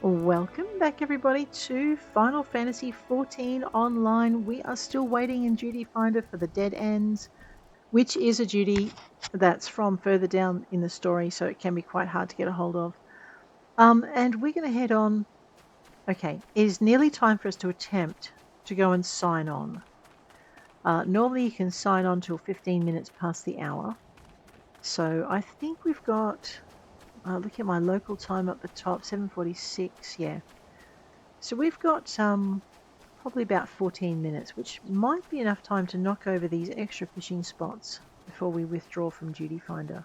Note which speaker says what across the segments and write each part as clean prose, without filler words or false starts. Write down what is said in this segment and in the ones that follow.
Speaker 1: Welcome back everybody to Final Fantasy XIV Online. We are still waiting in Duty Finder for the Dead Ends, which is a duty that's from further down in the story, so it can be quite hard to get a hold of. And we're going to head on. Okay, it is nearly time for us to attempt to go and sign on. Normally you can sign on till 15 minutes past the hour. So I think we've got, look at my local time up the top, 7:46, yeah. So we've got probably about 14 minutes, which might be enough time to knock over these extra fishing spots before we withdraw from Duty Finder.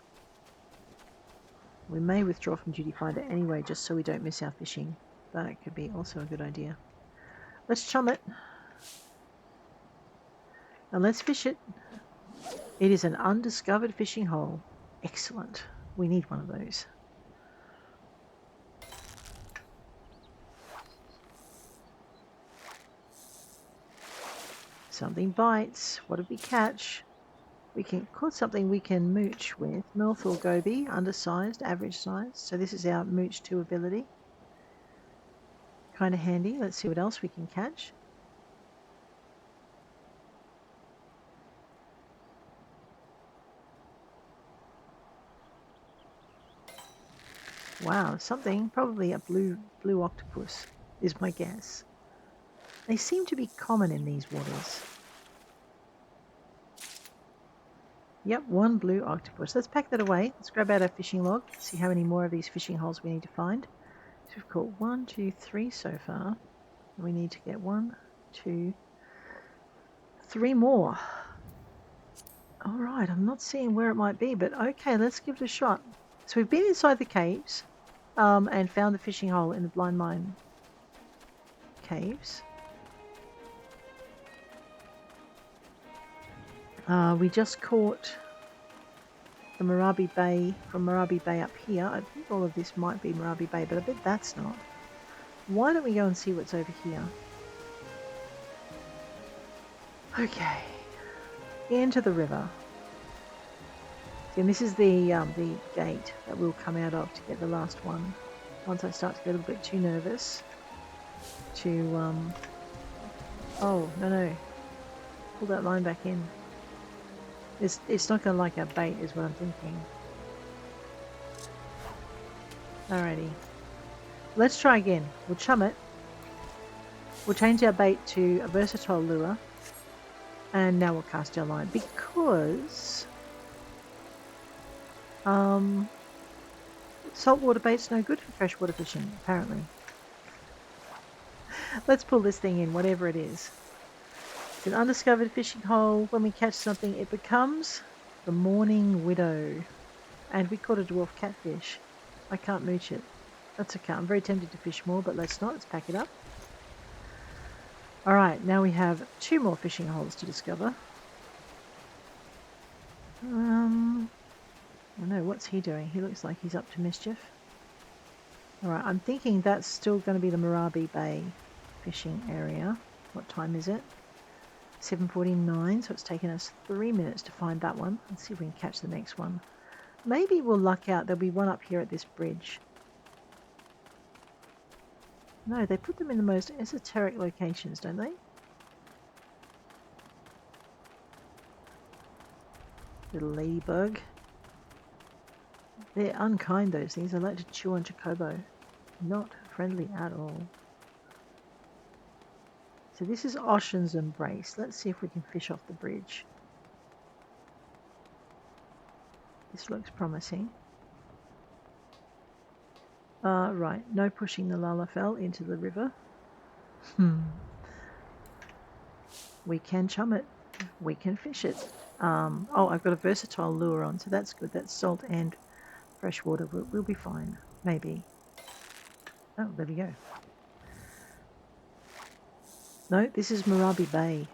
Speaker 1: We may withdraw from Duty Finder anyway, just so we don't miss our fishing. That could be also a good idea. Let's chum it. And let's fish it. It is an undiscovered fishing hole. Excellent. We need one of those. Something bites. What did we catch? We can caught something we can mooch with. Milthor goby, undersized, average size. So this is our mooch 2 ability. Kind of handy. Let's see what else we can catch. Wow, something, probably a blue octopus is my guess. They seem to be common in these waters. Yep, one blue octopus. Let's pack that away. Let's grab out our fishing log, see how many more of these fishing holes we need to find. So we've caught 1, 2, 3 so far. We need to get 1, 2, 3 more. All right, I'm not seeing where it might be, but okay, let's give it a shot. So we've been inside the caves and found the fishing hole in the Blind Mine caves. We just caught the Marabi Bay from Marabi Bay up here. I think all of this might be Marabi Bay, but I bet that's not. Why don't we go and see what's over here? Okay, into the river. And this is the gate that we'll come out of to get the last one. Once I start to get a little bit too nervous to oh no, pull that line back in. It's not gonna like our bait is what I'm thinking. Alrighty, let's try again. We'll chum it. We'll change our bait to a versatile lure, and now we'll cast our line because saltwater bait's no good for freshwater fishing, apparently. Let's pull this thing in, whatever it is. It's an undiscovered fishing hole. When we catch something, it becomes the Morning Widow. And we caught a dwarf catfish. I can't mooch it. That's okay. I'm very tempted to fish more, but let's not. Let's pack it up. Alright, now we have 2 more fishing holes to discover. I don't know, what's he doing? He looks like he's up to mischief. Alright, I'm thinking that's still going to be the Marabi Bay fishing area. What time is it? 7:49, so it's taken us 3 minutes to find that one. Let's see if we can catch the next one. Maybe we'll luck out. There'll be one up here at this bridge. No, they put them in the most esoteric locations, don't they? Little ladybug. They're unkind, those things. They like to chew on Chocobo. Not friendly at all. So this is Ocean's Embrace. Let's see if we can fish off the bridge. This looks promising. Right, no pushing the Lalafell into the river. We can chum it. We can fish it. Oh, I've got a versatile lure on, so that's good. That's salt and freshwater. We'll be fine. Maybe. Oh, there we go. No, this is Marabi Bay.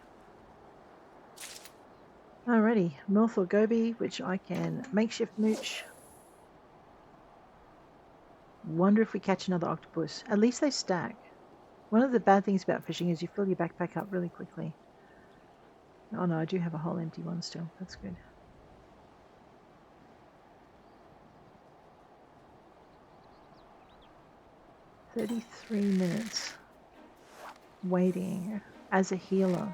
Speaker 1: Alrighty, Milthor goby, which I can makeshift mooch. Wonder if we catch another octopus. At least they stack. One of the bad things about fishing is you fill your backpack up really quickly. Oh no, I do have a whole empty one still. That's good. 33 minutes waiting as a healer.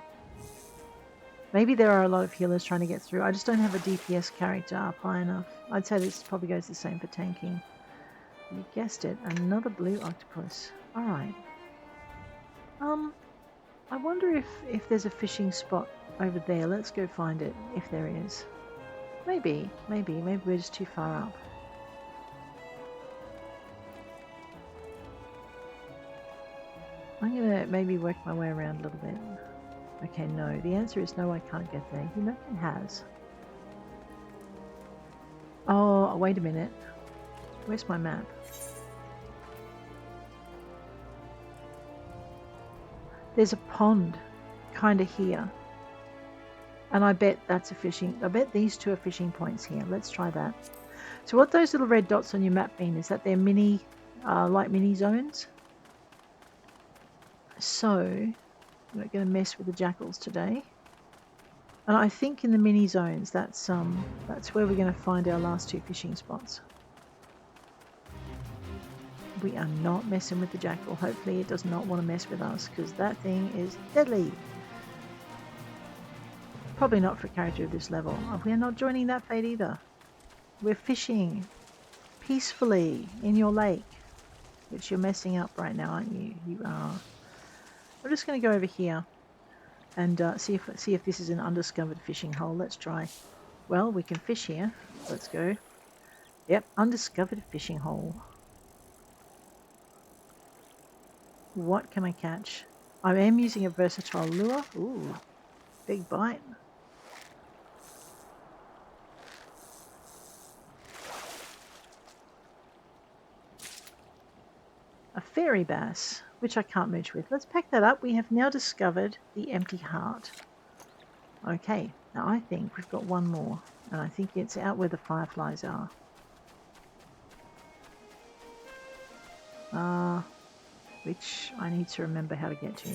Speaker 1: Maybe there are a lot of healers trying to get through. I just don't have a DPS character up high enough. I'd say this probably goes the same for tanking. You guessed it, another blue octopus. Alright. I wonder if there's a fishing spot over there. Let's go find it, if there is. Maybe we're just too far up. I'm gonna maybe work my way around a little bit. Okay, no. The answer is no, I can't get there. You know it has. Oh, wait a minute. Where's my map? There's a pond kind of here. And I bet that's a fishing... I bet these two are fishing points here. Let's try that. So what those little red dots on your map mean is that they're mini, like mini zones. So, I'm not going to mess with the jackals today. And I think in the mini zones, that's where we're going to find our last two fishing spots. We are not messing with the jackal. Hopefully it does not want to mess with us, because that thing is deadly. Probably not for a character of this level. Oh, we're not joining that fate either. We're fishing peacefully in your lake, which you're messing up right now, aren't you? You are. I'm just going to go over here and see if this is an undiscovered fishing hole. Let's try. Well, we can fish here. Let's go. Yep, undiscovered fishing hole. What can I catch? I am using a versatile lure. Ooh, big bite. A fairy bass, which I can't merge with. Let's pack that up. We have now discovered the empty heart. Okay, now I think we've got one more, and I think it's out where the fireflies are. Which I need to remember how to get to.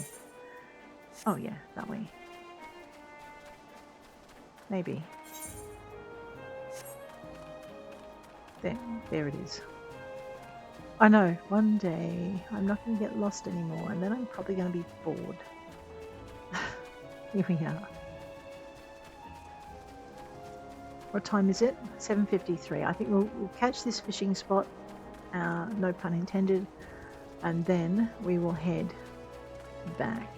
Speaker 1: Oh yeah, that way. Maybe. There it is. I know, one day I'm not going to get lost anymore, and then I'm probably going to be bored. Here we are. What time is it? 7:53. I think we'll catch this fishing spot, no pun intended, and then we will head back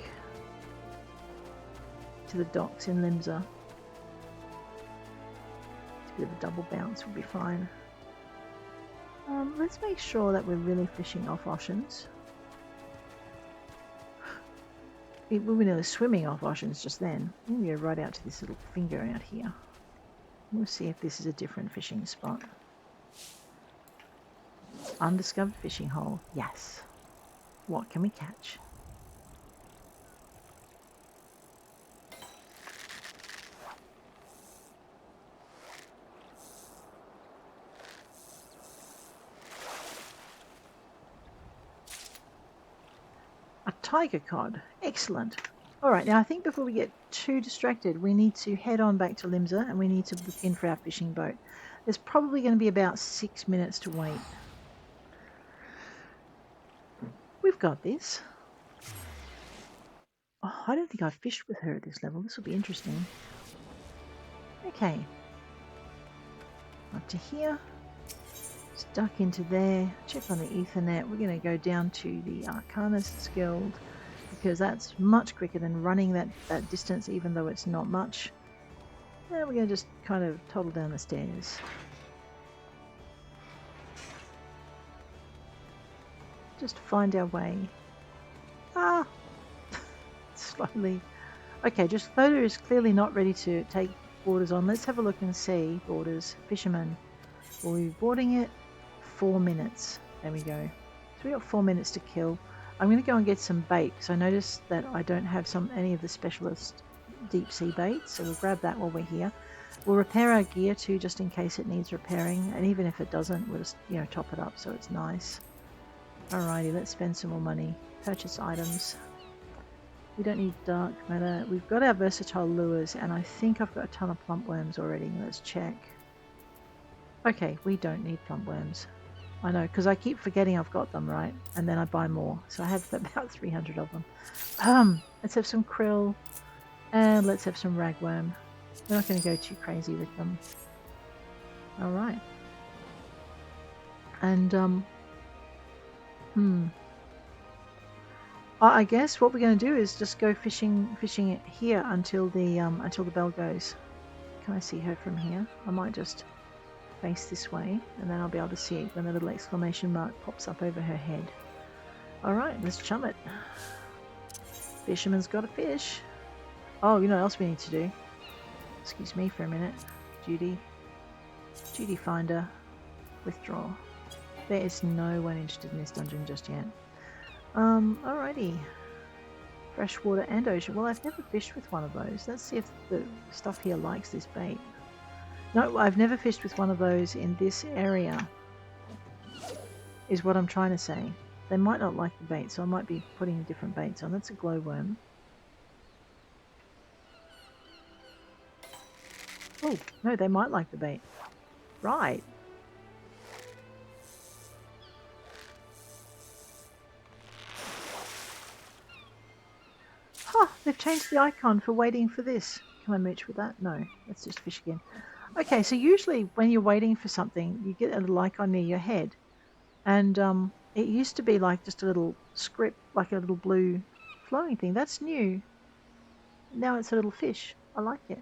Speaker 1: to the docks in Limsa. It's a bit of a double bounce, will be fine. Let's make sure that we're really fishing off oceans. We were nearly swimming off oceans just then. I'm going to go right out to this little finger out here. We'll see if this is a different fishing spot. Undiscovered fishing hole. Yes. What can we catch? A tiger cod. Excellent. Alright, now I think before we get too distracted, we need to head on back to Limsa and we need to book in for our fishing boat. There's probably going to be about 6 minutes to wait. We've got this. Oh, I don't think I've fished with her at this level. This will be interesting. Okay. Up to here. Stuck into there. Check on the Ethernet. We're going to go down to the Arcanists Guild, because that's much quicker than running that distance, even though it's not much. Now we're going to just kind of toddle down the stairs. Just find our way. Ah! Slowly. Okay, just Photo is clearly not ready to take boarders on. Let's have a look and see. Boarders. Fishermen. We'll be boarding it. 4 minutes. There we go. So we got 4 minutes to kill. I'm going to go and get some bait, because I noticed that I don't have any of the specialist deep sea baits, so we'll grab that while we're here. We'll repair our gear too, just in case it needs repairing, and even if it doesn't, we'll just, you know, top it up so it's nice. Alrighty, let's spend some more money. Purchase items. We don't need dark matter. We've got our versatile lures, and I think I've got a ton of plump worms already. Let's check. Okay, we don't need plump worms. I know, because I keep forgetting I've got them, right? And then I buy more. So I have about 300 of them. Let's have some krill. And let's have some ragworm. We're not going to go too crazy with them. Alright. And, I guess what we're going to do is just go fishing it here until the bell goes. Can I see her from here? I might just face this way, and then I'll be able to see it when the little exclamation mark pops up over her head. Alright, let's chum it. Fisherman's got a fish. Oh, you know what else we need to do? Excuse me for a minute. Duty finder. Withdraw. There is no one interested in this dungeon just yet. Alrighty. Freshwater and ocean. Well, I've never fished with one of those. Let's see if the stuff here likes this bait. No, I've never fished with one of those in this area, is what I'm trying to say. They might not like the bait, so I might be putting different baits on. That's a glowworm. Oh, no, they might like the bait. Right. Huh, they've changed the icon for waiting for this. Can I mooch with that? No, let's just fish again. Okay, so usually when you're waiting for something, you get a little icon near your head. And it used to be like just a little script, like a little blue flowing thing. That's new. Now it's a little fish. I like it.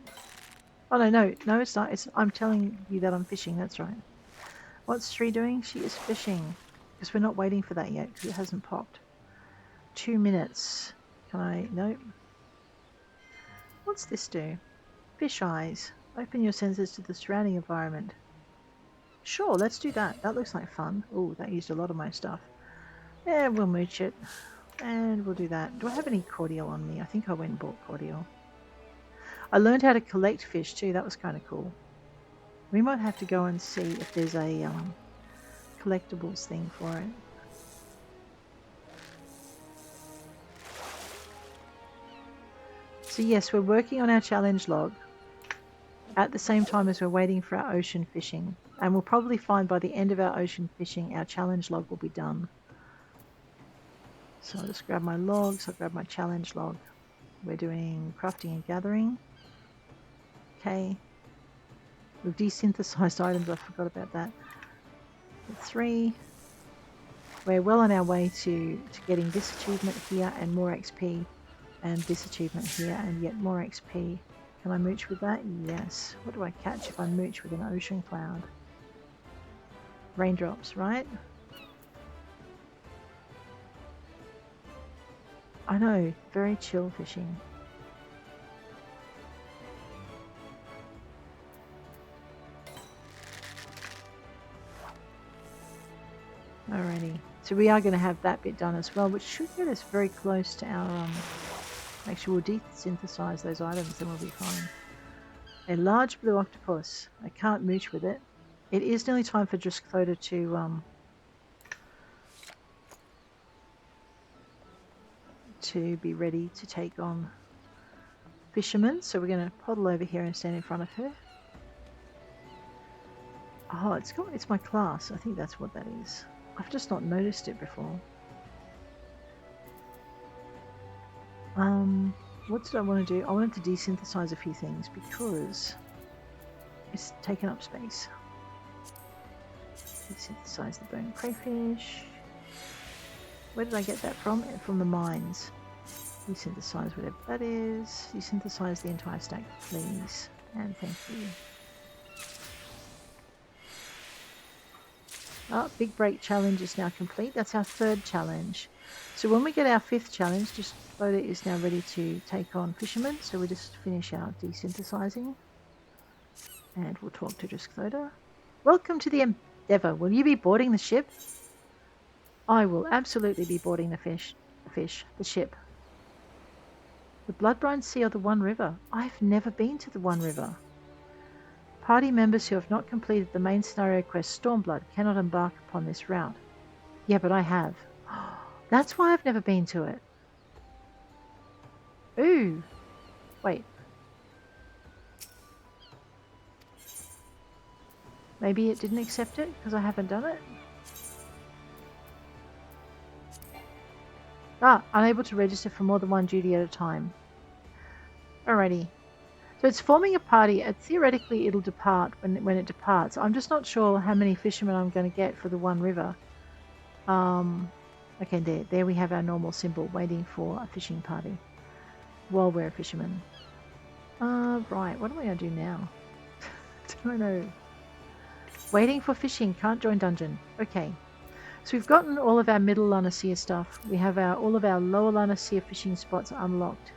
Speaker 1: Oh, no, it's not. I'm telling you that I'm fishing. That's right. What's Sri doing? She is fishing. Because we're not waiting for that yet, because it hasn't popped. 2 minutes. Can I? Nope. What's this do? Fish eyes. Open your senses to the surrounding environment. Sure, let's do that. That looks like fun. Oh, that used a lot of my stuff. Yeah, we'll mooch it. And we'll do that. Do I have any cordial on me? I think I went and bought cordial. I learned how to collect fish too. That was kind of cool. We might have to go and see if there's a collectibles thing for it. So yes, we're working on our challenge log at the same time as we're waiting for our ocean fishing. And we'll probably find by the end of our ocean fishing, our challenge log will be done. So I'll just grab my logs, I'll grab my challenge log. We're doing crafting and gathering. Okay. We've desynthesized items, I forgot about that. 3. We're well on our way to getting this achievement here and more XP. And this achievement here and yet more XP. Can I mooch with that? Yes. What do I catch if I mooch with an ocean cloud? Raindrops, right? I know, very chill fishing. Alrighty, so we are going to have that bit done as well, which should get us very close to our, make sure we'll desynthesize those items, then we'll be fine. A large blue octopus. I can't mooch with it. It is nearly time for Driscloda to be ready to take on fishermen. So we're going to poddle over here and stand in front of her. Oh, it's my class. I think that's what that is. I've just not noticed it before. What did I want to do? I wanted to desynthesize a few things because it's taken up space. Desynthesize the bone crayfish. Where did I get that from? From the mines. Desynthesize whatever that is. Desynthesize the entire stack, please. And thank you. Oh, Big Break challenge is now complete. That's our 3rd challenge. So when we get our 5th challenge, Driscloda is now ready to take on fishermen. So we just finish our desynthesizing. And we'll talk to Driscloda. Welcome to the Endeavour. Will you be boarding the ship? I will absolutely be boarding the ship. The Bloodbrine Sea or the One River? I've never been to the One River. Party members who have not completed the main scenario quest Stormblood cannot embark upon this route. Yeah, but I have. That's why I've never been to it. Ooh. Wait. Maybe it didn't accept it because I haven't done it? Unable to register for more than one duty at a time. Alrighty. So it's forming a party, and theoretically it'll depart when it departs. I'm just not sure how many fishermen I'm going to get for the one river. Okay, there we have our normal symbol, waiting for a fishing party. While we're a fisherman. Right, what am I going to do now? Don't know. Waiting for fishing, can't join dungeon. Okay. So we've gotten all of our Middle La Noscea stuff. We have all of our Lower La Noscea fishing spots unlocked.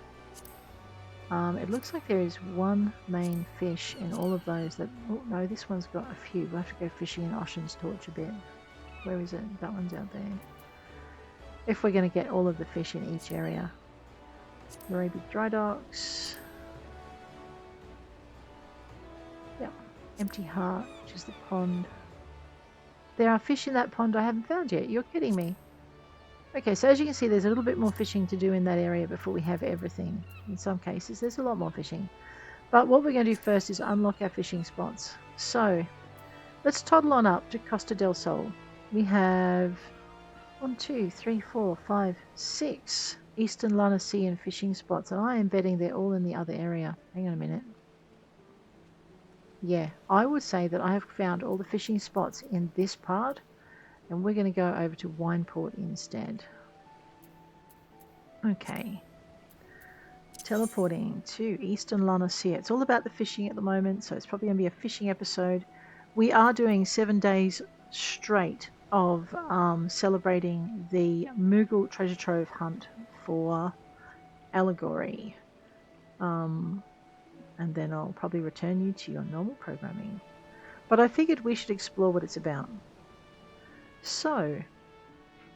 Speaker 1: It looks like there is one main fish in all of those that... Oh, no, this one's got a few. We'll have to go fishing in Ocean's Torch a bit. Where is it? That one's out there. If we're going to get all of the fish in each area. Very big dry docks. Yep. Empty Heart, which is the pond. There are fish in that pond I haven't found yet. You're kidding me. Okay, so as you can see, there's a little bit more fishing to do in that area before we have everything. In some cases, there's a lot more fishing. But what we're going to do first is unlock our fishing spots. So, let's toddle on up to Costa del Sol. We have 1, 2, 3, 4, 5, 6 Eastern La Noscean fishing spots, and I am betting they're all in the other area. Hang on a minute. Yeah, I would say that I have found all the fishing spots in this part, and we're going to go over to Wineport instead. Okay. Teleporting to Eastern La Noscea. It's all about the fishing at the moment, so it's probably going to be a fishing episode. We are doing 7 days straight of celebrating the Moogle Treasure Trove Hunt for Allegory. And then I'll probably return you to your normal programming. But I figured we should explore what it's about. So,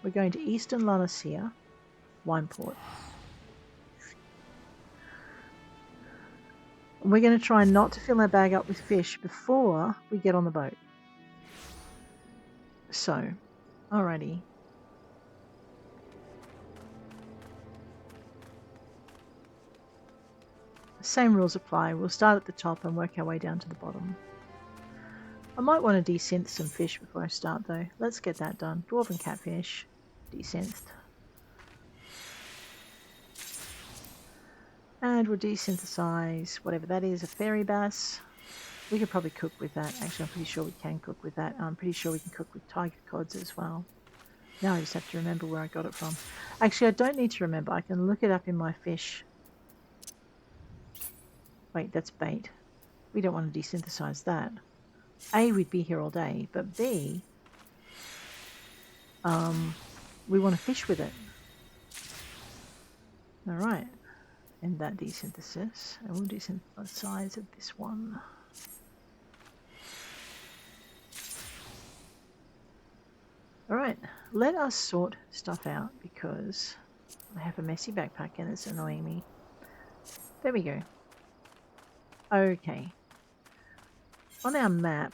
Speaker 1: we're going to Eastern La Noscea, Wineport. And we're going to try not to fill our bag up with fish before we get on the boat. So, alrighty. Same rules apply. We'll start at the top and work our way down to the bottom. I might want to desynth some fish before I start though. Let's get that done. Dwarven catfish. Desynthed. And we'll desynthesize whatever that is, a fairy bass. We could probably cook with that. Actually, I'm pretty sure we can cook with that. I'm pretty sure we can cook with tiger cods as well. Now I just have to remember where I got it from. Actually, I don't need to remember. I can look it up in my fish. Wait, that's bait. We don't want to desynthesize that. A, we'd be here all day, but B, we want to fish with it. Alright, and that desynthesis, and we'll desynthesize of this one. Alright, let us sort stuff out because I have a messy backpack and it's annoying me. There we go. Okay. On our map,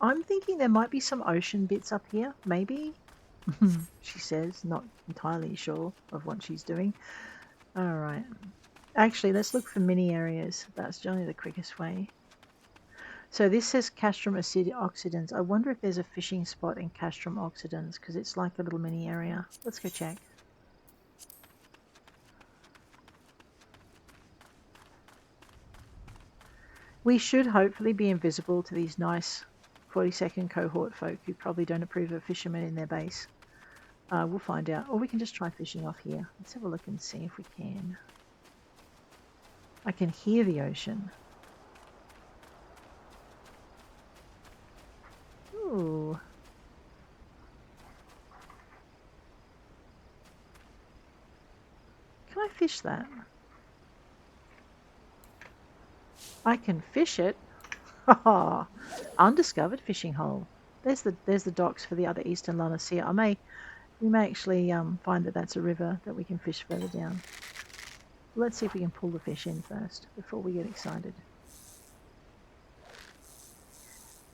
Speaker 1: I'm thinking there might be some ocean bits up here, maybe? She says, not entirely sure of what she's doing. Alright. Actually, let's look for mini areas. That's generally the quickest way. So this says Castrum Occidens. I wonder if there's a fishing spot in Castrum Occidens, because it's like a little mini area. Let's go check. We should hopefully be invisible to these nice 42nd cohort folk who probably don't approve of fishermen in their base. We'll find out. Or we can just try fishing off here. Let's have a look and see if we can. I can hear the ocean. Ooh. Can I fish that? I can fish it. Haha. Undiscovered fishing hole. There's the docks for the other Eastern La Noscea. We may actually find that that's a river that we can fish further down. Let's see if we can pull the fish in first before we get excited.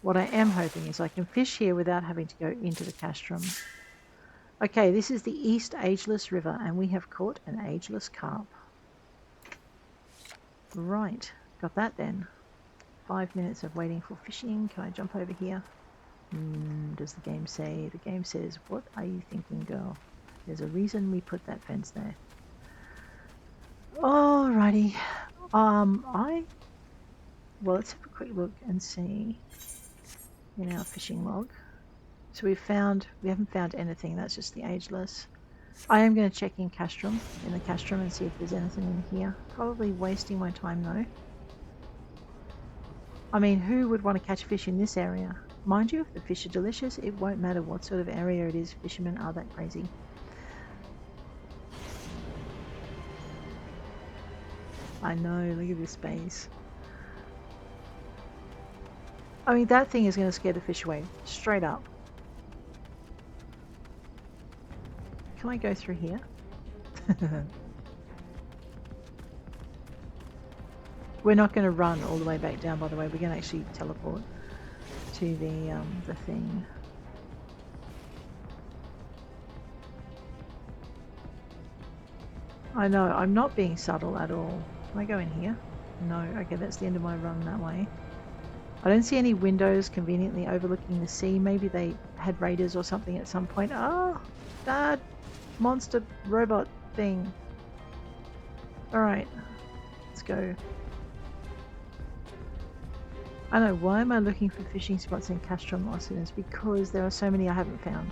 Speaker 1: What I am hoping is I can fish here without having to go into the castrum. Okay, this is the East Ageless River and we have caught an ageless carp. Right, got that then. 5 minutes of waiting for fishing. Can I jump over here? Does the game say? The game says, what are you thinking, girl? There's a reason we put that fence there. Alrighty. Well, let's have a quick look and see in our fishing log. So we haven't found anything. That's just the ageless. I am going to check in the castrum, and see if there's anything in here. Probably wasting my time though. I mean, who would want to catch fish in this area? Mind you, if the fish are delicious, it won't matter what sort of area it is. Fishermen are that crazy. I know, look at this space. I mean, that thing is going to scare the fish away, straight up. Can I go through here? We're not going to run all the way back down, by the way. We're going to actually teleport to the thing. I know, I'm not being subtle at all. Can I go in here? No, okay, that's the end of my run that way. I don't see any windows conveniently overlooking the sea. Maybe they had raiders or something at some point. Oh, that monster robot thing. Alright, let's go. I know, why am I looking for fishing spots in Castrum Oceans? Because there are so many I haven't found.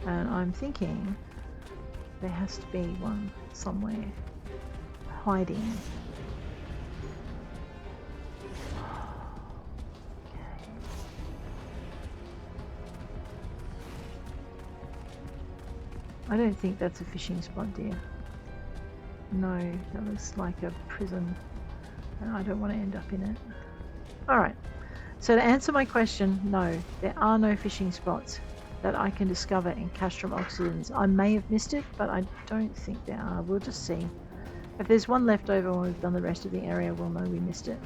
Speaker 1: And I'm thinking there has to be one somewhere hiding. I don't think that's a fishing spot, dear. No, that looks like a prison, and I don't want to end up in it. Alright, so to answer my question, no, there are no fishing spots that I can discover in Castrum Oxidans. I may have missed it, but I don't think there are. We'll just see. If there's one left over when we've done the rest of the area, we'll know we missed it.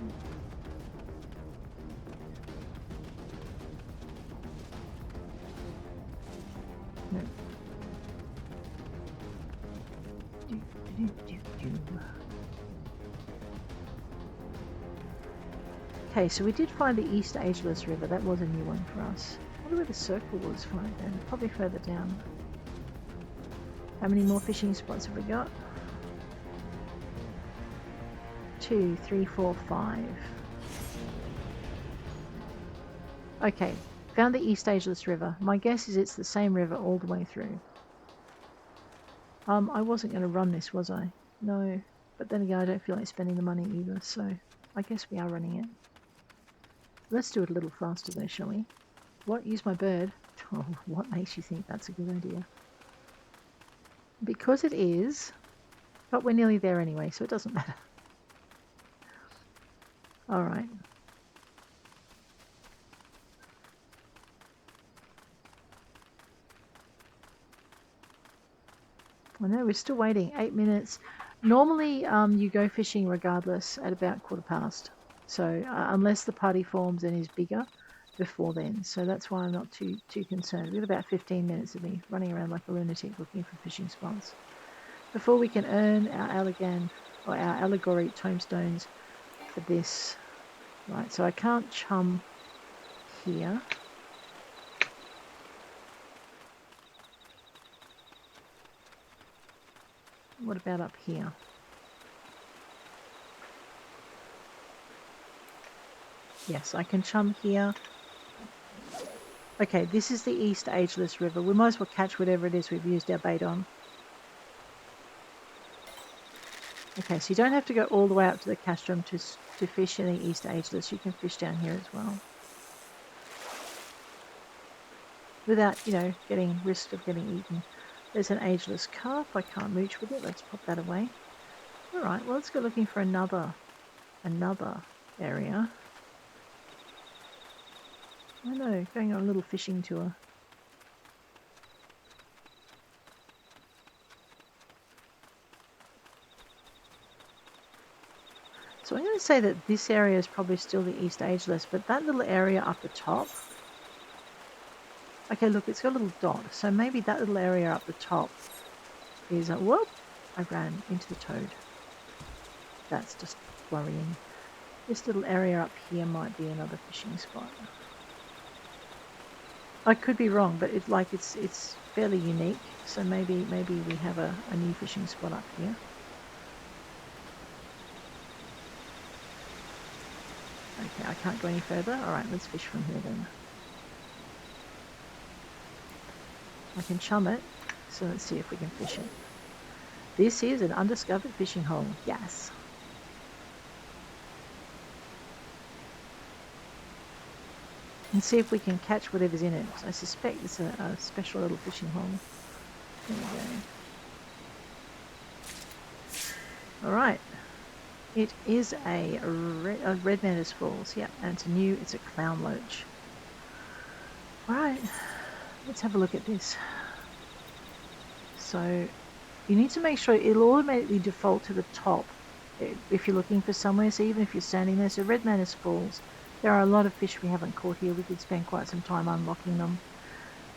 Speaker 1: No. Okay, so we did find the East Ageless River. That was a new one for us. I wonder where the circle was for it then. Probably further down. How many more fishing spots have we got? 2, 3, 4, 5. Okay, found the East Ageless River. My guess is it's the same river all the way through. I wasn't going to run this, was I? No, but then again, I don't feel like spending the money either, so I guess we are running it. Let's do it a little faster though, shall we? What? Use my bird? Oh, what makes you think that's a good idea? Because it is, but we're nearly there anyway, so it doesn't matter. Alright. I know, we're still waiting. 8 minutes. Normally, you go fishing regardless at about 15:15. So, unless the party forms and is bigger before then. So that's why I'm not too concerned. We've got about 15 minutes of me running around like a lunatic looking for fishing spots. Before we can earn our Allegory tomestones for this. Right, so I can't chum here. What about up here? Yes, I can chum here. Okay, this is the East Ageless River. We might as well catch whatever it is we've used our bait on. Okay, so you don't have to go all the way up to the castrum to fish in the East Ageless. You can fish down here as well. Without, you know, getting risk of getting eaten. There's an ageless carp. I can't mooch with it. Let's pop that away. Alright, well, let's go looking for another area. I know, going on a little fishing tour. So I'm going to say that this area is probably still the East Ageless, but that little area up the top... Okay, look, it's got a little dot, so maybe that little area up the top is a... Whoop! I ran into the toad. That's just worrying. This little area up here might be another fishing spot. I could be wrong, but it's fairly unique. So maybe we have a new fishing spot up here. Okay, I can't go any further. All right, let's fish from here then. I can chum it, so let's see if we can fish it. This is an undiscovered fishing hole. Yes. And see if we can catch whatever's in it. I suspect it's a special little fishing hole. There we go. All right. It is a red mantis falls. Yeah, and it's a clown loach. All right. Let's have a look at this. So you need to make sure it'll automatically default to the top if you're looking for somewhere. So even if you're standing there, so red mantis falls. There are a lot of fish we haven't caught here. We could spend quite some time unlocking them.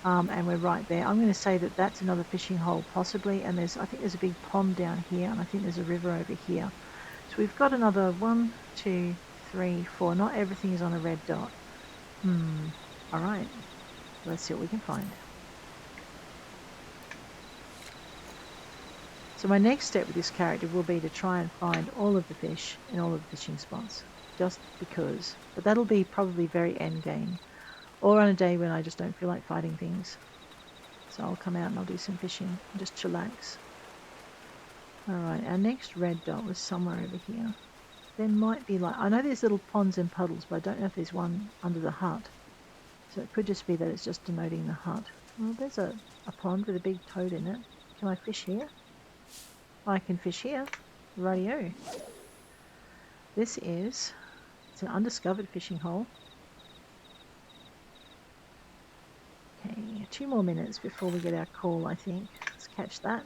Speaker 1: And we're right there. I'm going to say that that's another fishing hole possibly. And I think there's a big pond down here. And I think there's a river over here. So we've got another 1, 2, 3, 4. Not everything is on a red dot. All right. Let's see what we can find. So my next step with this character will be to try and find all of the fish in all of the fishing spots. Just because. But that'll be probably very end game. Or on a day when I just don't feel like fighting things. So I'll come out and I'll do some fishing and just chillax. Alright, our next red dot was somewhere over here. There might be I know there's little ponds and puddles, but I don't know if there's one under the hut. So it could just be that it's just denoting the hut. Well, there's a pond with a big toad in it. Can I fish here? I can fish here. Rightio. It's an undiscovered fishing hole. Okay, 2 more minutes before we get our call, I think. Let's catch that.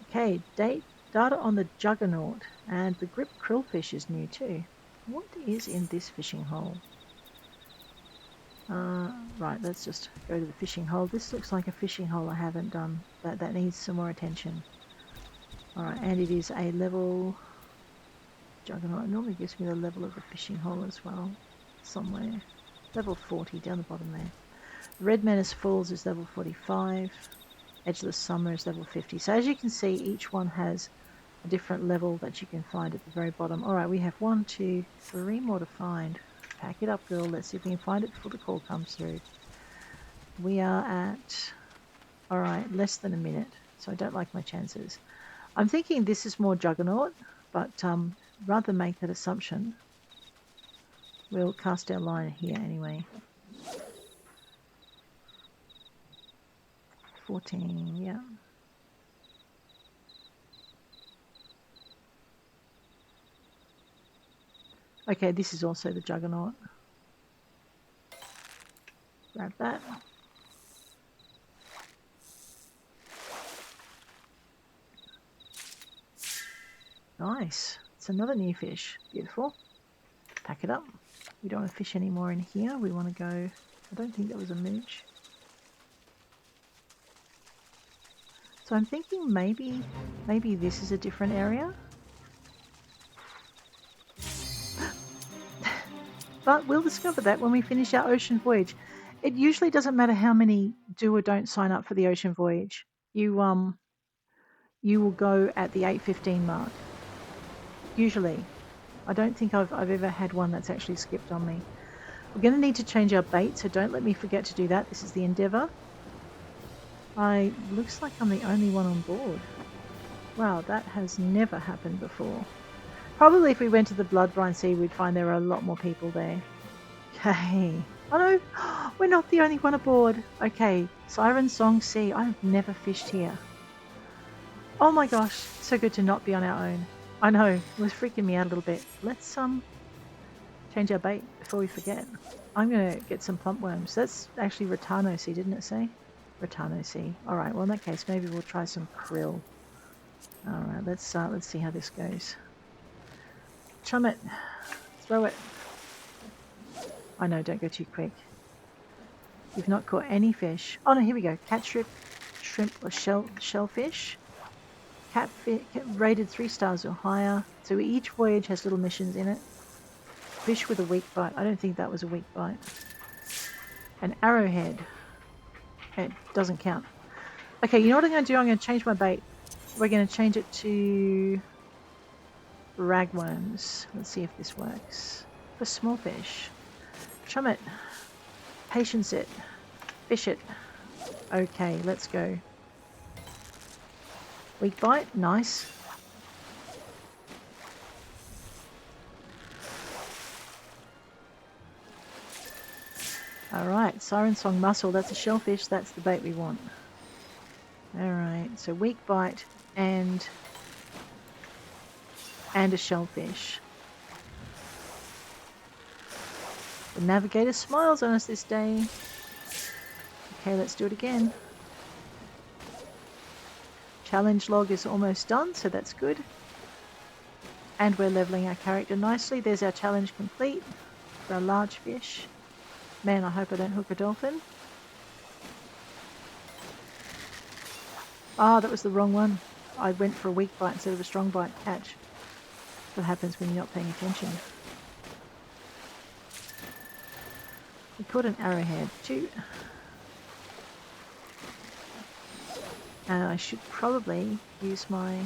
Speaker 1: Okay, data on the juggernaut, and the grip krillfish is new too. What is in this fishing hole? Right, let's just go to the fishing hole. This looks like a fishing hole I haven't done. That needs some more attention. Alright, and it is a level juggernaut. It normally gives me the level of the fishing hole as well. Somewhere. Level 40, down the bottom there. Red Menace Falls is level 45. Edgeless Summer is level 50. So as you can see, each one has a different level that you can find at the very bottom. Alright, we have 1, 2, 3 more to find. Pack it up, girl. Let's see if we can find it before the call comes through. We are at, alright, less than a minute. So I don't like my chances. I'm thinking this is more juggernaut, but rather than make that assumption, we'll cast our line here anyway. 14, yeah. Okay, this is also the juggernaut. Grab that. Nice. It's another new fish. Beautiful. Pack it up. We don't want to fish anymore in here. We want to go... I don't think that was a mooch. So I'm thinking maybe this is a different area. But we'll discover that when we finish our Ocean Voyage. It usually doesn't matter how many do or don't sign up for the Ocean Voyage. You will go at the 8:15 mark. Usually. I don't think I've ever had one that's actually skipped on me. We're going to need to change our bait, so don't let me forget to do that. This is the Endeavour. Looks like I'm the only one on board. Wow, that has never happened before. Probably if we went to the Bloodbrine Sea, we'd find there are a lot more people there. Okay. Oh no, we're not the only one aboard. Okay, Siren Song Sea. I've never fished here. Oh my gosh, so good to not be on our own. I know, it was freaking me out a little bit. Let's change our bait before we forget. I'm gonna get some plump worms. That's actually Ratano Sea, didn't it say? Ratano Sea. Alright, well in that case maybe we'll try some krill. Alright, let's see how this goes. Chum it. Throw it. I know, don't go too quick. You've not caught any fish. Oh no, here we go. Catch shrimp or shellfish. rated 3 stars or higher. So each voyage has little missions in it. Fish with a weak bite. I don't think that was a weak bite. An arrowhead. It doesn't count. Okay, you know what I'm going to do? I'm going to change my bait. We're going to change it to ragworms. Let's see if this works. For small fish. Chum it. Patience it. Fish it. Okay, let's go. Weak bite. Nice. Alright, Siren Song Mussel. That's a shellfish. That's the bait we want. Alright, so weak bite and a shellfish. The navigator smiles on us this day. Okay, let's do it again. Challenge log is almost done, so that's good. And we're leveling our character nicely. There's our challenge complete for a large fish. Man, I hope I don't hook a dolphin. Ah, that was the wrong one. I went for a weak bite instead of a strong bite. Catch. What happens when you're not paying attention. We caught an arrowhead too. And I should probably use my...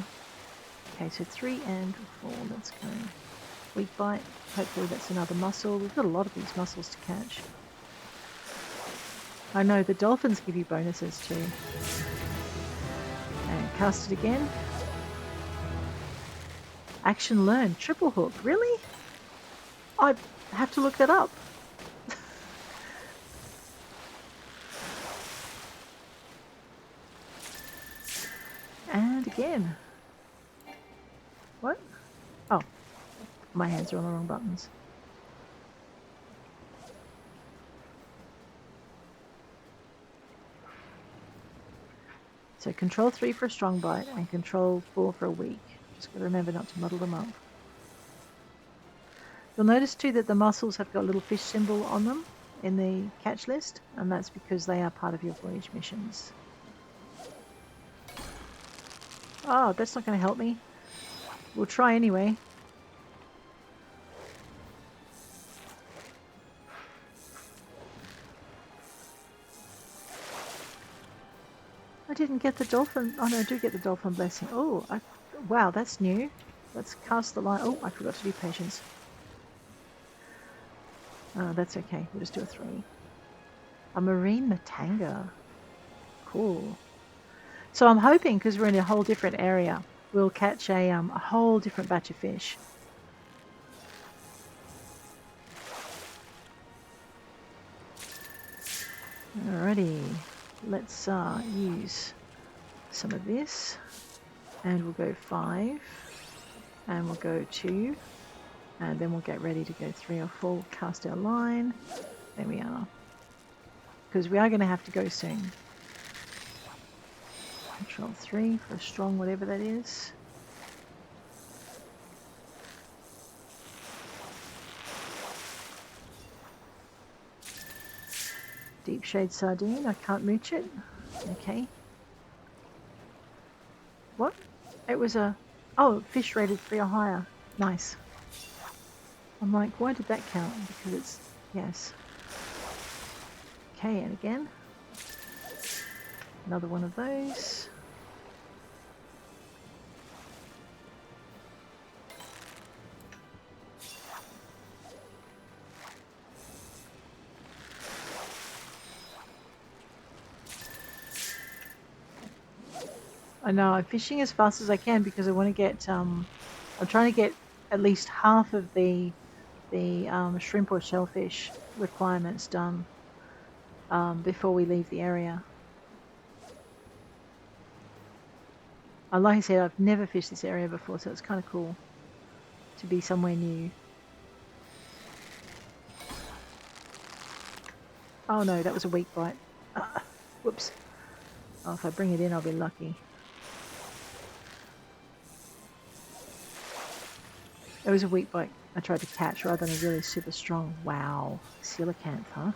Speaker 1: Okay, so 3 and 4. Let's go. Weak bite. Hopefully that's another mussel. We've got a lot of these mussels to catch. I know, the dolphins give you bonuses too. And cast it again. Action learned. Triple hook. Really? I have to look that up. And again. What? Oh. My hands are on the wrong buttons. So control 3 for a strong bite and control 4 for a weak. Just got to remember not to muddle them up. You'll notice too that the mussels have got a little fish symbol on them in the catch list, and that's because they are part of your voyage missions. Oh, that's not going to help me. We'll try anyway. I didn't get the dolphin. Oh no, I do get the dolphin blessing. Oh, wow, that's new. Let's cast the line. Oh, I forgot to do patience. Oh, that's okay. We'll just do a 3. A marine matanga. Cool. So I'm hoping, because we're in a whole different area, we'll catch a whole different batch of fish. Alrighty. Let's use some of this, and we'll go 5, and we'll go 2, and then we'll get ready to go 3 or 4. We'll cast our line. There we are. Because we are going to have to go soon. Control 3 for a strong whatever that is. Deep shade sardine. I can't mooch it. Okay. What? It was a... Oh, fish rated 3 or higher. Nice. I'm like, why did that count? Because it's... Yes. Okay, and again. Another one of those. I know, I'm fishing as fast as I can because I want to get, I'm trying to get at least half of the shrimp or shellfish requirements done before we leave the area. Like I said, I've never fished this area before, so it's kind of cool to be somewhere new. Oh no, that was a weak bite. Whoops. Oh, if I bring it in, I'll be lucky. It was a weak bite I tried to catch rather than a really super strong. Wow. Coelacanth, huh?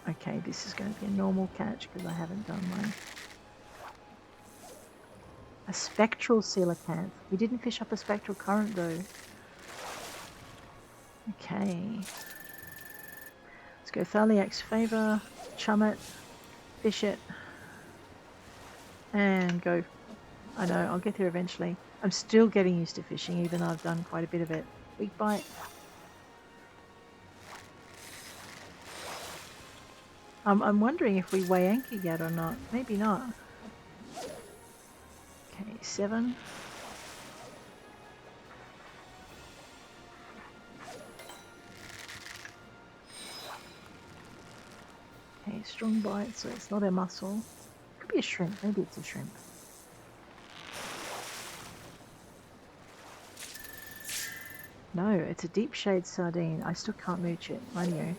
Speaker 1: Okay, this is going to be a normal catch because I haven't done mine. A spectral coelacanth. We didn't fish up a spectral current though. Okay. Let's go Thaliak's Favor, chum it, fish it, and go. I know, I'll get there eventually. I'm still getting used to fishing, even though I've done quite a bit of it. Weak bite. I'm wondering if we weigh anchor yet or not. Maybe not. Okay, 7. Okay, strong bite, so it's not a mussel. Could be a shrimp. Maybe it's a shrimp. No, it's a deep shade sardine. I still can't mooch it. Mind you.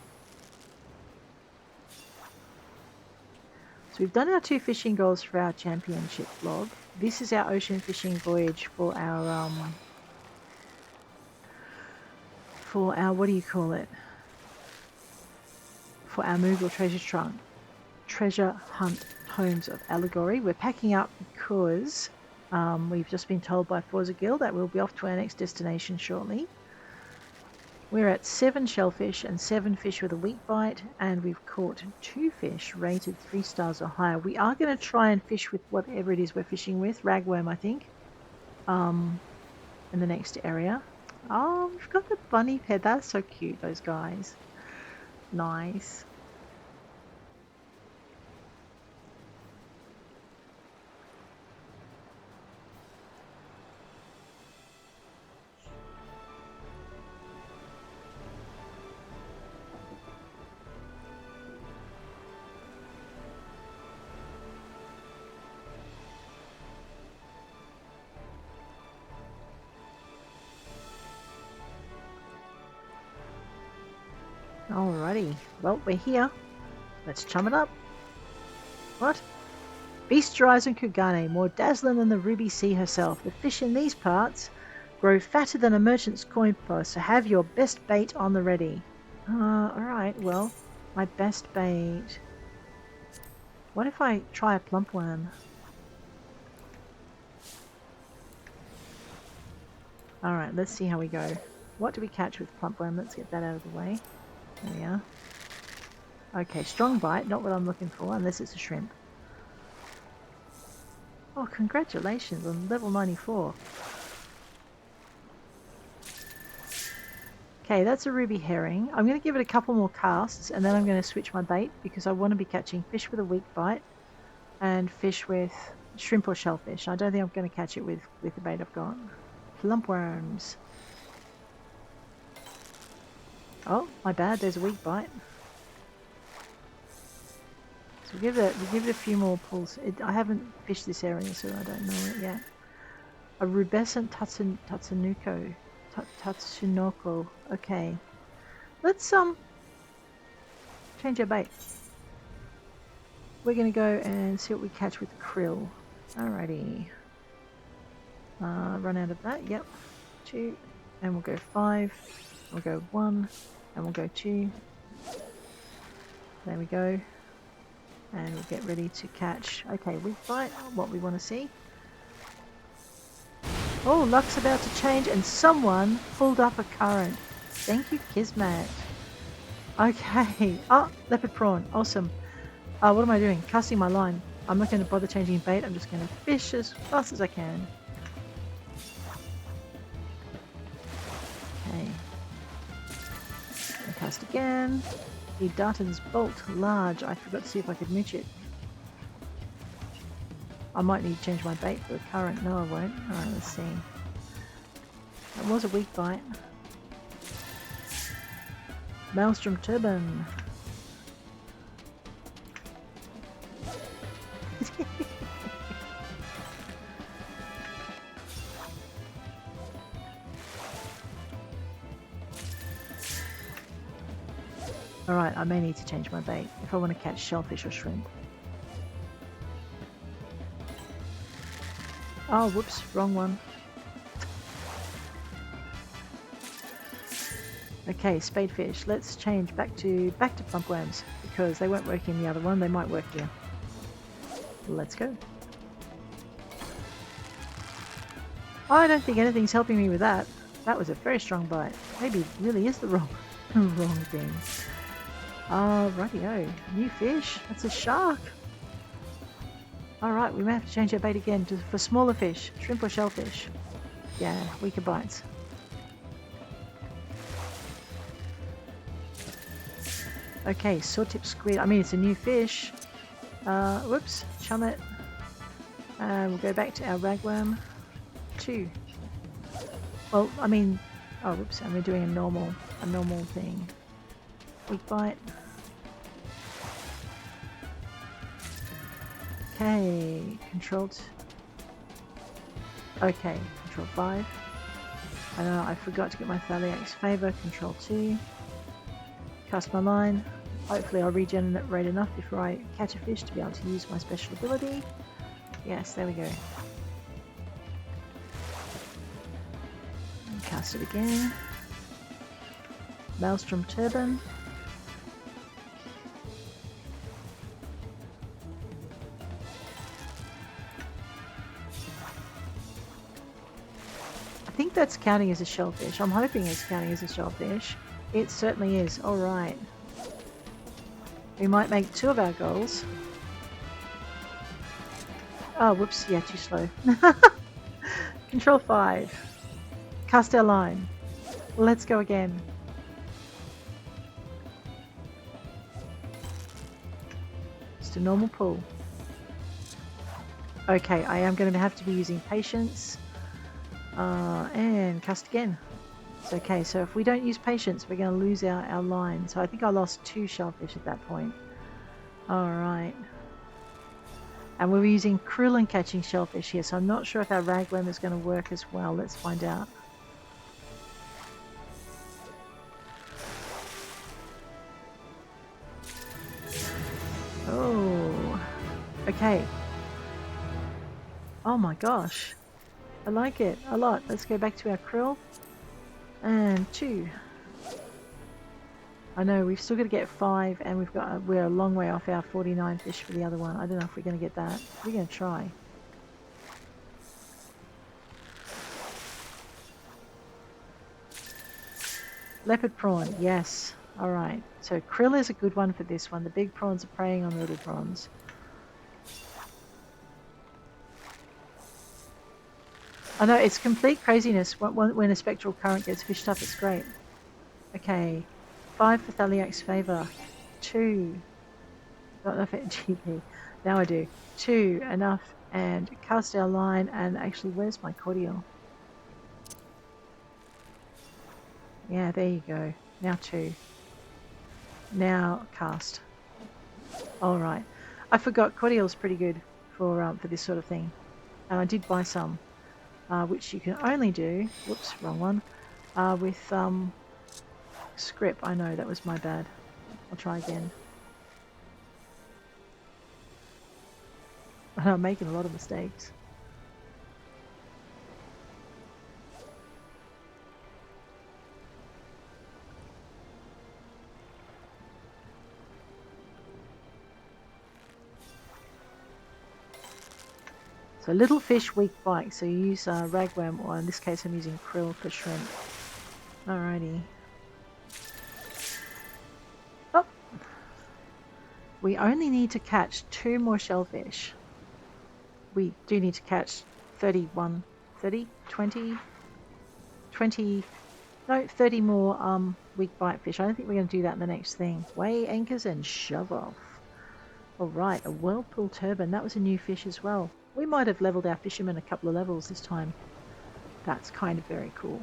Speaker 1: So we've done our 2 fishing goals for our championship vlog. This is our ocean fishing voyage for our what do you call it? For our Moogle Treasure Hunt Tomes of Allegory. We're packing up because we've just been told by Forza Guild that we'll be off to our next destination shortly. We're at 7 shellfish and 7 fish with a weak bite, and we've caught 2 fish rated 3 stars or higher. We are going to try and fish with whatever it is we're fishing with, ragworm I think, in the next area. Oh, we've got the bunny pet. That's so cute, those guys. Nice. Alrighty, well, we're here. Let's chum it up. What? Beast Horizon Kugane, more dazzling than the ruby sea herself. The fish in these parts grow fatter than a merchant's coin purse, so have your best bait on the ready. Alright, well, my best bait. What if I try a plump worm? Alright, let's see how we go. What do we catch with plump worm? Let's get that out of the way. There we are. Okay, strong bite, not what I'm looking for, unless it's a shrimp. Oh, congratulations on level 94. Okay, that's a ruby herring. I'm going to give it a couple more casts, and then I'm going to switch my bait, because I want to be catching fish with a weak bite, and fish with shrimp or shellfish. I don't think I'm going to catch it with the bait I've got. Plump worms. Oh, my bad, there's a weak bite. So we give it a few more pulls. I haven't fished this area, so I don't know it yet. A rubescent Tatsunoko. Okay. Let's change our bait. We're gonna go and see what we catch with krill. Alrighty. Run out of that, yep. 2. And we'll go 5. We'll go 1. And we'll go 2. There we go. And we'll get ready to catch. Okay, weak bite, what we want to see. Oh, luck's about to change and someone pulled up a current. Thank you, Kismet. Okay. Oh, leopard prawn. Awesome. What am I doing? Casting my line. I'm not going to bother changing bait. I'm just going to fish as fast as I can. Okay. And cast again. The Darton's Bolt, large. I forgot to see if I could mooch it. I might need to change my bait for the current. No, I won't. Alright, let's see. That was a weak bite. Maelstrom Turban. Alright, I may need to change my bait if I want to catch shellfish or shrimp. Oh, whoops, wrong one. Okay, spadefish. Let's change back to plumpworms because they won't work in the other one. They might work here. Let's go. Oh, I don't think anything's helping me with that. That was a very strong bite. Maybe it really is the wrong thing. Rightio. New fish. That's a shark. Alright, we may have to change our bait again for smaller fish. Shrimp or shellfish. Yeah, weaker bites. Okay, swordtip squid. I mean, it's a new fish. Whoops. Chum it. We'll go back to our ragworm. 2. Well, I mean... Oh, whoops. And we're doing a normal thing. Weak bite. Okay, controlled. Okay, control 5. I know I forgot to get my Thaliax favor. Control 2. Cast my line. Hopefully I'll regenerate enough before I catch a fish to be able to use my special ability. Yes, there we go. And cast it again. Maelstrom Turban. I think that's counting as a shellfish. I'm hoping it's counting as a shellfish. It certainly is. Alright. We might make 2 of our goals. Oh, whoops. Yeah, too slow. Control 5. Cast our line. Let's go again. Just a normal pull. Okay, I am going to have to be using patience. And cast again. It's okay, so if we don't use patience, we're going to lose our line. So I think I lost 2 shellfish at that point. Alright. And we were using krill and catching shellfish here, so I'm not sure if our ragworm is going to work as well. Let's find out. Oh. Okay. Oh my gosh. I like it a lot. Let's go back to our krill. And 2. I know we've still got to get 5, and we're a long way off our 49 fish for the other one. I don't know if we're going to get that. We're going to try. Leopard prawn, yes. All right. So krill is a good one for this one. The big prawns are preying on the little prawns. I know, it's complete craziness when a spectral current gets fished up. It's great. Okay. 5 for Thaliax favor. 2. Not enough GP. Now I do. 2. Enough. And cast our line. And actually, where's my cordial? Yeah, there you go. Now 2. Now cast. Alright. I forgot cordial's pretty good for this sort of thing. And I did buy some. Which you can only do, whoops, wrong one, with script. I know, that was my bad. I'll try again. I'm making a lot of mistakes. So little fish, weak bite. So you use ragworm, or in this case I'm using krill for shrimp. Alrighty. Oh! We only need to catch 2 more shellfish. We do need to catch 30, 20, no, 30 more weak bite fish. I don't think we're going to do that in the next thing. Weigh anchors and shove off. Alright, a whirlpool turban. That was a new fish as well. We might have leveled our fishermen a couple of levels this time. That's kind of very cool.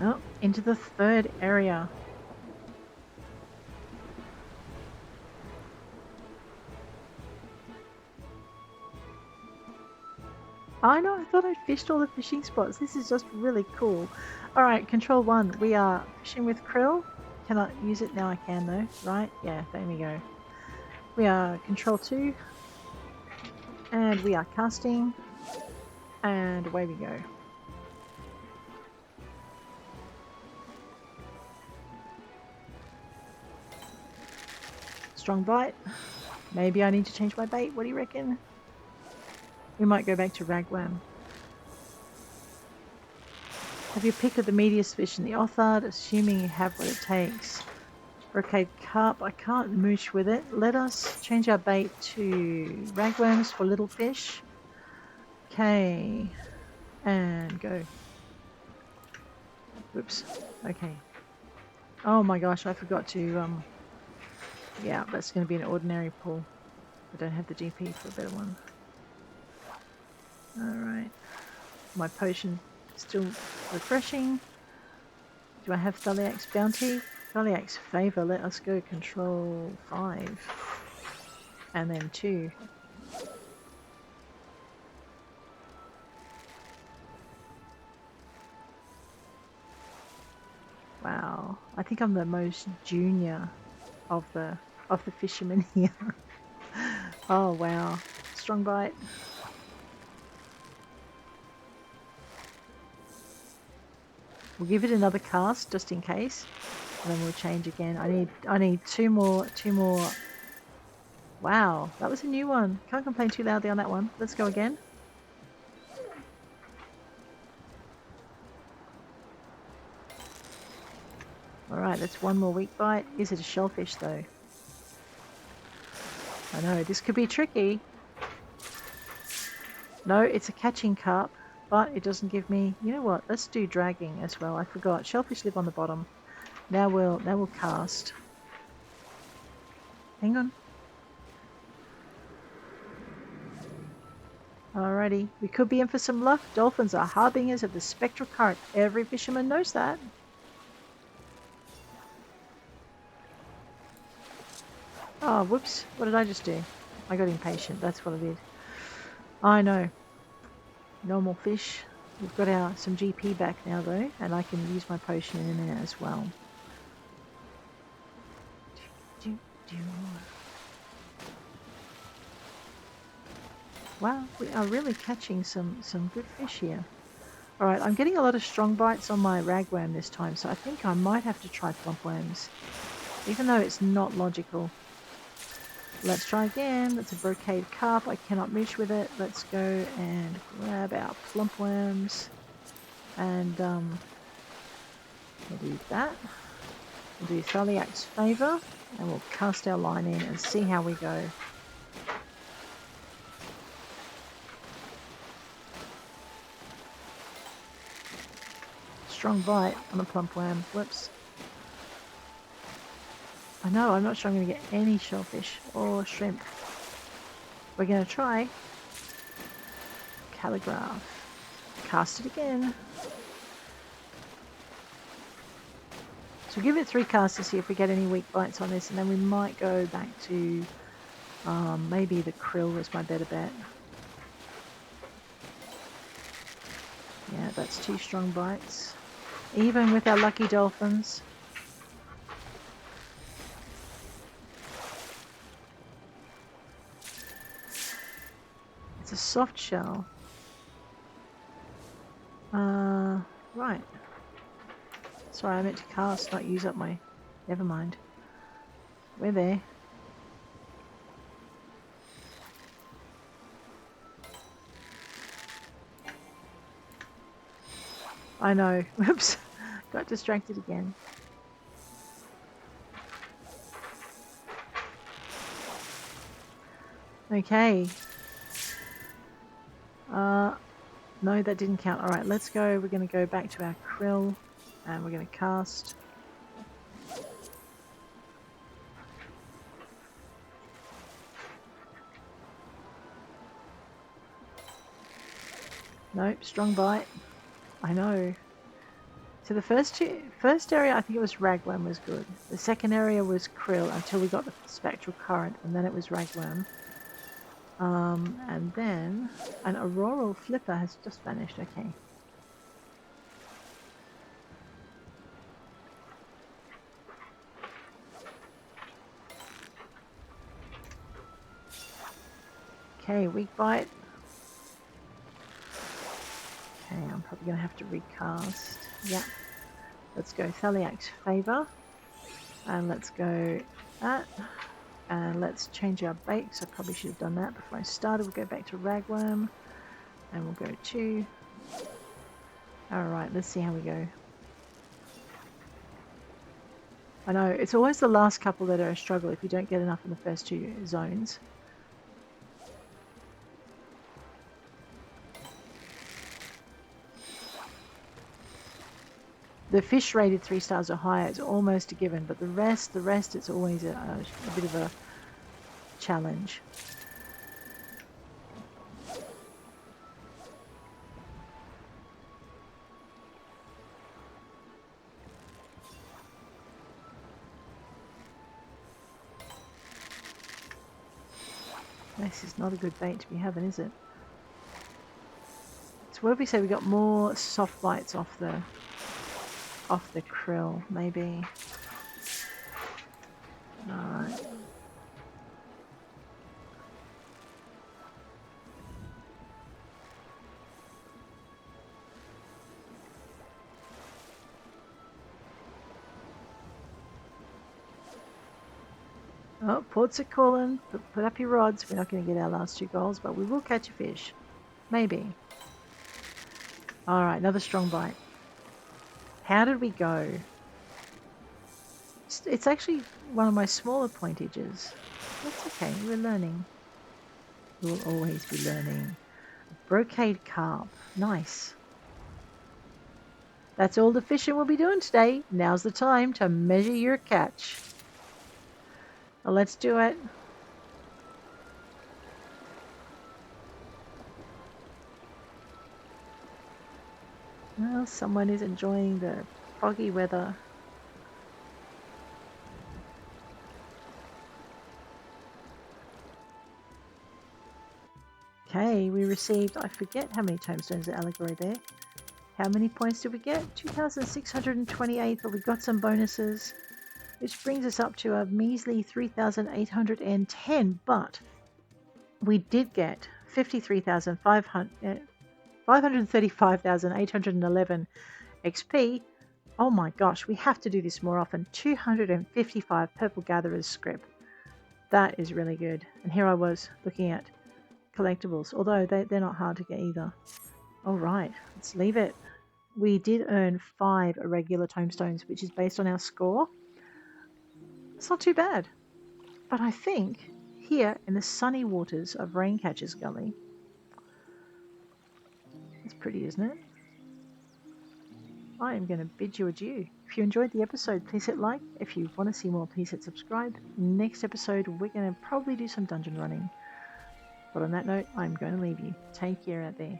Speaker 1: Oh, into the 3rd area. I know, I thought I'd fished all the fishing spots. This is just really cool. Alright, control 1. We are fishing with krill. Cannot use it now, I can though, right? Yeah, there we go. We are control 2. And we are casting. And away we go. Strong bite. Maybe I need to change my bait. What do you reckon? We might go back to ragworm. Have your pick of the meatiest fish in the othard, assuming you have what it takes. Brocade carp, I can't mooch with it. Let us change our bait to ragworms for little fish. Okay, and go. Whoops, okay. Oh my gosh, I forgot to, yeah, that's going to be an ordinary pull. I don't have the GP for a better one. Alright, my potion still refreshing. Do I have Thaliak's bounty? Thaliak's favor, let us go control 5. And then 2. Wow, I think I'm the most junior of the fishermen here. Oh wow, strong bite. We'll give it another cast just in case, and then we'll change again. I need two more. Wow, that was a new one. Can't complain too loudly on that one. Let's go again. Alright, that's one more weak bite. Is it a shellfish though? I know, this could be tricky. No, it's a catching carp, but it doesn't give me... You know what, let's do dragging as well. I forgot. Shellfish live on the bottom. Now we'll cast. Hang on. Alrighty, we could be in for some luck. Dolphins are harbingers of the spectral current. Every fisherman knows that. Oh, whoops. What did I just do? I got impatient. That's what I did. I know. Normal fish. We've got some GP back now though, and I can use my potion in a minute as well. Wow, we are really catching some good fish here. Alright, I'm getting a lot of strong bites on my ragworm this time, so I think I might have to try plumpworms. Even though it's not logical. Let's try again. That's a brocade carp. I cannot mooch with it. Let's go and grab our plumpworms. And we'll do that. We'll do Thaliak's favor. And we'll cast our line in and see how we go. Strong bite on the plumpworm. Whoops. I know, I'm not sure I'm going to get any shellfish or shrimp. We're going to try. Calligraph. Cast it again. So we'll give it 3 casts to see if we get any weak bites on this, and then we might go back to maybe the krill was my better bet. Yeah, that's 2 strong bites. Even with our lucky dolphins. It's a soft shell. Right. Sorry, I meant to cast, not use up my... Never mind. We're there. I know. Whoops. Got distracted again. Okay. No, that didn't count. Alright, let's go. We're going to go back to our krill. And we're going to cast. Nope, strong bite. I know. So the first area, I think it was ragworm was good. The second area was krill until we got the spectral current, and then it was ragworm. And then an auroral flipper has just vanished. Okay. Okay, weak bite. Okay, I'm probably going to have to recast. Yeah. Let's go Thaliact Favor. And let's go that. And let's change our bait, because I probably should have done that before I started. We'll go back to Ragworm. And we'll go 2. Alright, let's see how we go. I know, it's always the last couple that are a struggle if you don't get enough in the first 2 zones. The fish rated 3 stars or higher is almost a given, but the rest it's always a bit of a challenge. This is not a good bait to be having, is it? So what did we say? We got more soft bites off the krill, maybe. Alright. Oh, ports are calling. Put up your rods. We're not going to get our last 2 goals, but we will catch a fish. Maybe. Alright, another strong bite. How did we go? It's actually one of my smaller pointages. That's okay, we're learning. We'll always be learning. Brocade carp. Nice. That's all the fishing we'll be doing today. Now's the time to measure your catch. Well, let's do it. Well, someone is enjoying the foggy weather. Okay, we received, I forget how many tomestones at Allegory there. How many points did we get? 2,628, but we got some bonuses, which brings us up to a measly 3,810, but we did get 535,811 XP. Oh my gosh, we have to do this more often. 255 Purple Gatherer's script. That is really good. And here I was looking at collectibles, although they're not hard to get either. Alright, let's leave it. We did earn 5 irregular tomestones, which is based on our score. It's not too bad. But I think here in the sunny waters of Raincatcher's Gully, it's pretty, isn't it? I am going to bid you adieu. If you enjoyed the episode, please hit like. If you want to see more, please hit subscribe. Next episode, we're going to probably do some dungeon running. But on that note, I'm going to leave you. Take care out there.